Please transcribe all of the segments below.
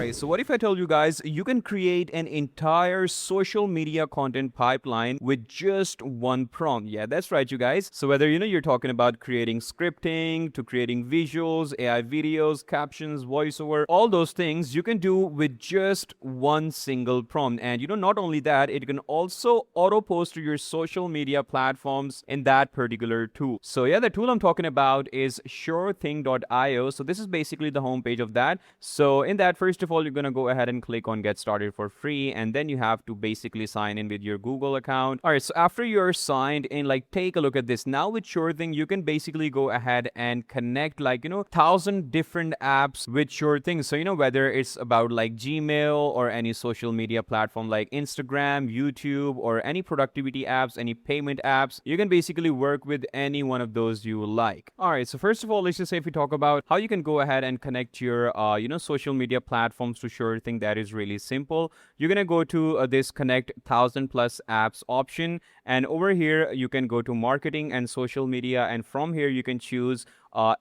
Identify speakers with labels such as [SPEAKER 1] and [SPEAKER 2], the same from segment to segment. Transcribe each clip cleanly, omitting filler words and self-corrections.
[SPEAKER 1] Alright, so what if I told you guys you can create an entire social media content pipeline with just one prompt? Yeah, that's right, you guys. So whether you're talking about creating scripting to creating visuals, AI videos, captions, voiceover, all those things you can do with just one single prompt. And not only that, it can also auto post to your social media platforms in that particular tool. So yeah, the tool I'm talking about is SureThing.io. So this is basically the homepage of that. So in that, first of all, you're going to go ahead and click on get started for free, and then you have to basically sign in with your Google account. All right, so after you're signed in, like, take a look at this. Now with SureThing, you can basically go ahead and connect, like, 1,000 different apps with SureThing. So whether it's about like Gmail or any social media platform like Instagram, YouTube, or any productivity apps, any payment apps, you can basically work with any one of those you like. All right, so first of all, let's just say if we talk about how you can go ahead and connect your social media platforms to SureThing, that is really simple. You're gonna go to this connect 1,000+ apps option, and over here you can go to marketing and social media, and from here you can choose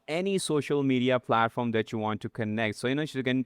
[SPEAKER 1] any social media platform that you want to connect. So you can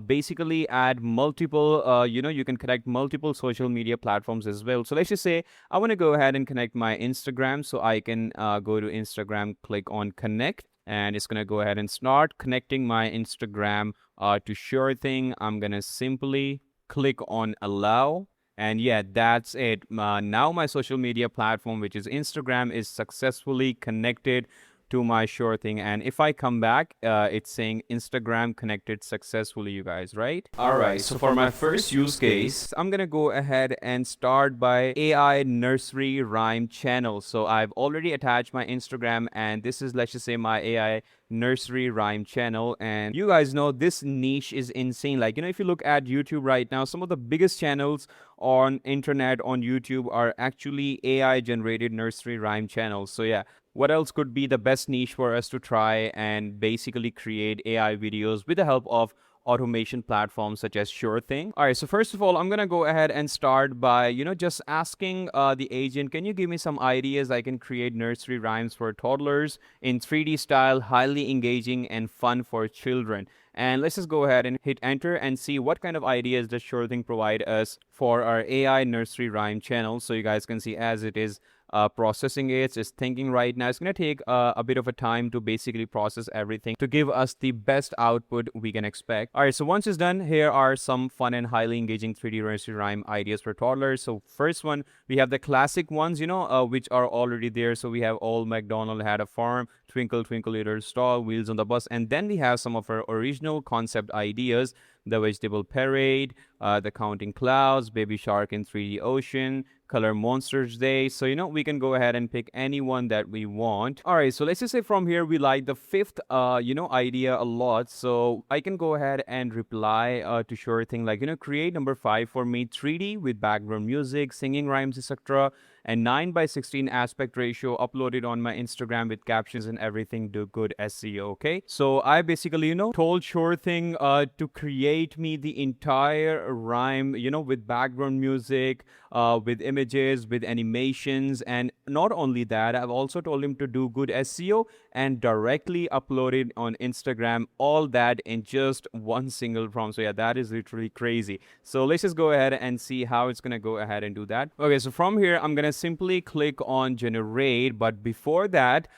[SPEAKER 1] basically add multiple you can connect multiple social media platforms as well. So let's just say I want to go ahead and connect my Instagram, so I can go to Instagram, click on connect, and it's gonna go ahead and start connecting my Instagram to SureThing. I'm gonna simply click on allow, and yeah, that's it. Now my social media platform, which is Instagram, is successfully connected to my SureThing. And if I come back, it's saying Instagram connected successfully, you guys, right? All right, so for my first use case, I'm gonna go ahead and start by AI nursery rhyme channel. So I've already attached my Instagram, and this is, let's just say, my AI nursery rhyme channel. And you guys know this niche is insane. Like, if you look at YouTube right now, some of the biggest channels on internet on YouTube are actually AI generated nursery rhyme channels. So yeah, what else could be the best niche for us to try and basically create AI videos with the help of automation platforms such as SureThing? All right, so first of all, I'm gonna go ahead and start by just asking the agent, can you give me some ideas I can create nursery rhymes for toddlers in 3D style, highly engaging and fun for children. And let's just go ahead and hit enter and see what kind of ideas does SureThing provide us for our AI nursery rhyme channel. So you guys can see as it is processing it. It's just thinking right now. It's going to take a bit of a time to basically process everything to give us the best output we can expect. All right, so once it's done, here are some fun and highly engaging 3D nursery rhyme ideas for toddlers. So first one, we have the classic ones, which are already there. So we have Old MacDonald Had a Farm, Twinkle Twinkle Little Star, Wheels on the Bus, and then we have some of our original concept ideas: the Vegetable Parade, the Counting Clouds, Baby Shark in 3D Ocean, Color Monsters Day. So we can go ahead and pick any one that we want. All right, so let's just say from here we like the fifth idea a lot. So I can go ahead and reply to SureThing, like, create number 5 for me, 3D with background music, singing rhymes, etc., and 9:16 aspect ratio, uploaded on my Instagram with captions and everything, do good SEO. Okay, so I basically told SureThing to create me the entire rhyme with background music, with images, with animations. And not only that, I've also told him to do good SEO and directly upload it on Instagram, all that in just one single prompt. So yeah, that is literally crazy. So let's just go ahead and see how it's gonna go ahead and do that. Okay, so from here I'm gonna simply click on generate, but before that,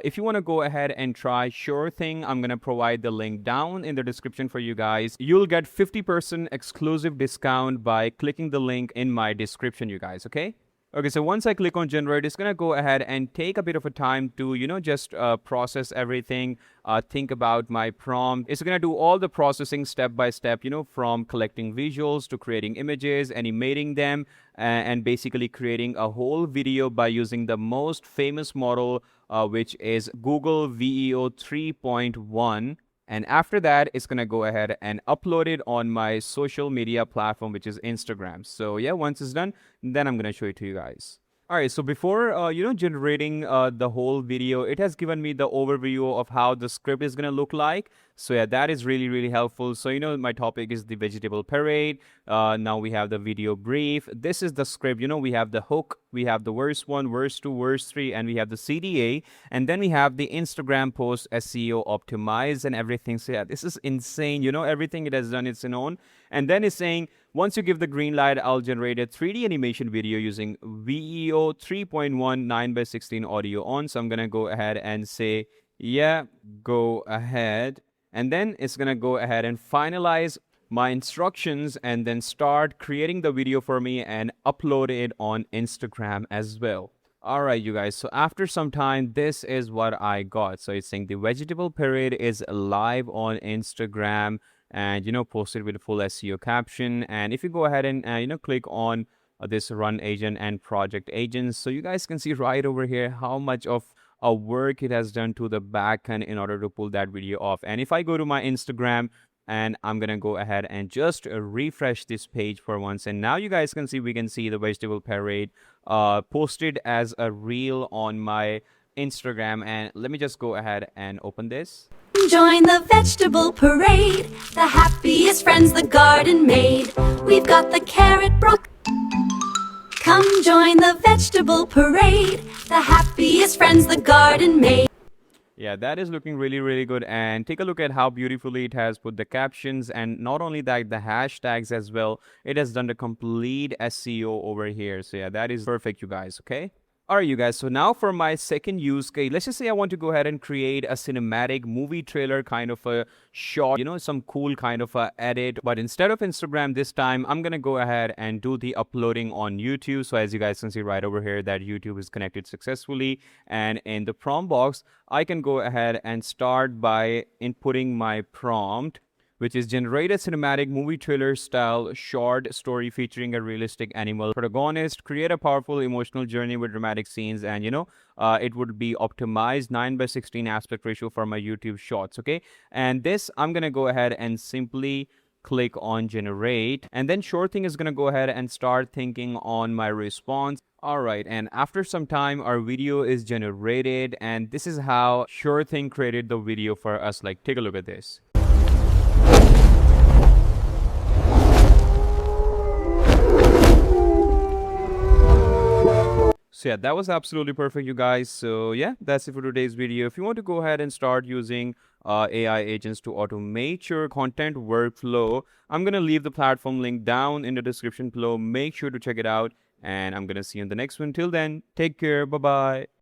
[SPEAKER 1] if you want to go ahead and try SureThing, I'm going to provide the link down in the description for you guys. You'll get 50% exclusive discount by clicking the link in my description, you guys, okay? Okay, so once I click on generate, it's going to go ahead and take a bit of a time to, just process everything, think about my prompt. It's going to do all the processing step by step, from collecting visuals to creating images, animating them, and basically creating a whole video by using the most famous model, which is Google VEO 3.1. And after that, it's going to go ahead and upload it on my social media platform, which is Instagram. So yeah, once it's done, then I'm going to show it to you guys. All right, so before, generating the whole video, it has given me the overview of how the script is going to look like. So yeah, that is really, really helpful. So, my topic is the vegetable parade. Now we have the video brief. This is the script. We have the hook, we have the verse 1, verse 2, verse 3, and we have the CDA. And then we have the Instagram post SEO optimized and everything. So yeah, this is insane. Everything it has done its own. And then it's saying, once you give the green light, I'll generate a 3D animation video using VEO 3.1 9:16 audio on. So I'm going to go ahead and say, yeah, go ahead. And then it's going to go ahead and finalize my instructions and then start creating the video for me and upload it on Instagram as well. All right, you guys. So after some time, this is what I got. So it's saying the vegetable parade is live on Instagram and, posted with a full SEO caption. And if you go ahead and, click on this run agent and project agents, so you guys can see right over here how much of work it has done to the backend in order to pull that video off. And if I go to my Instagram and I'm gonna go ahead and just refresh this page for once, and now you guys can see, we can see the vegetable parade posted as a reel on my Instagram. And let me just go ahead and open this.
[SPEAKER 2] Join the vegetable parade, the happiest friends the garden made. We've got the carrot brook. Come join the vegetable parade, the happiest friends the garden made.
[SPEAKER 1] Yeah, that is looking really, really good. And take a look at how beautifully it has put the captions, and not only that, the hashtags as well. It has done the complete SEO over here. So yeah, that is perfect, you guys. Okay. All right, you guys. So now for my second use case, let's just say I want to go ahead and create a cinematic movie trailer kind of a shot, some cool kind of a edit. But instead of Instagram this time, I'm going to go ahead and do the uploading on YouTube. So as you guys can see right over here, that YouTube is connected successfully. And in the prompt box, I can go ahead and start by inputting my prompt, which is generate a cinematic movie trailer style short story featuring a realistic animal protagonist, create a powerful emotional journey with dramatic scenes, and it would be optimized 9:16 aspect ratio for my YouTube shorts. Okay, and this I'm gonna go ahead and simply click on generate, and then SureThing is gonna go ahead and start thinking on my response. All right, and after some time, our video is generated, and this is how SureThing created the video for us. Like, take a look at this. So yeah, that was absolutely perfect, you guys. So yeah, that's it for today's video. If you want to go ahead and start using AI agents to automate your content workflow, I'm going to leave the platform link down in the description below. Make sure to check it out, and I'm going to see you in the next one. Till then, take care. Bye-bye.